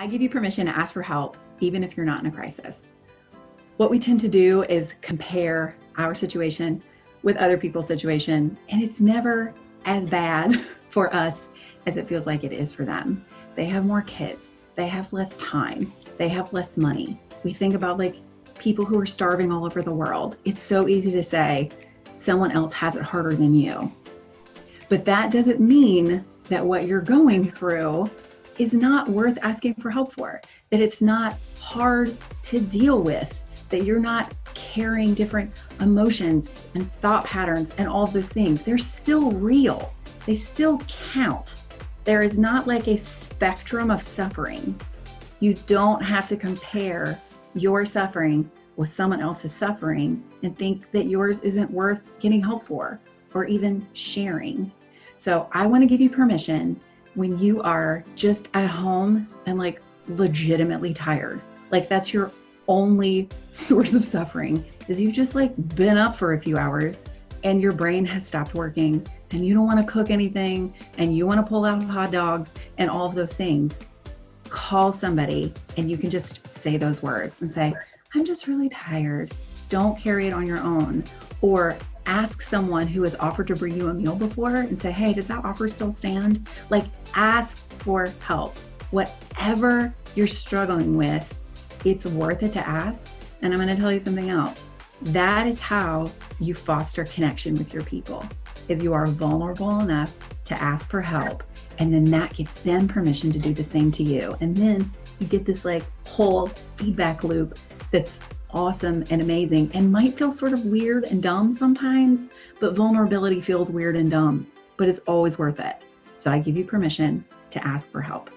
I give you permission to ask for help, even if you're not in a crisis. What we tend to do is compare our situation with other people's situation, and it's never as bad for us as it feels like it is for them. They have more kids, they have less time, they have less money. We think about like people who are starving all over the world. It's so easy to say someone else has it harder than you. But that doesn't mean that what you're going through is not worth asking for help for, that it's not hard to deal with, that you're not carrying different emotions and thought patterns and all of those things. They're still real. They still count. There is not like a spectrum of suffering. You don't have to compare your suffering with someone else's suffering and think that yours isn't worth getting help for or even sharing. So I want to give you permission when you are just at home and like legitimately tired, like that's your only source of suffering, is you've just like been up for a few hours and your brain has stopped working and you don't want to cook anything and you want to pull out hot dogs and all of those things. Call somebody and you can just say those words and say, I'm just really tired. Don't carry it on your own. Or ask someone who has offered to bring you a meal before and say, hey, does that offer still stand? Like, ask for help. Whatever you're struggling with, it's worth it to ask. And I'm going to tell you something else. That is how you foster connection with your people, is you are vulnerable enough to ask for help. And then that gives them permission to do the same to you. And then you get this like whole feedback loop that's awesome and amazing and might feel sort of weird and dumb sometimes, but vulnerability feels weird and dumb, but it's always worth it. So I give you permission to ask for help.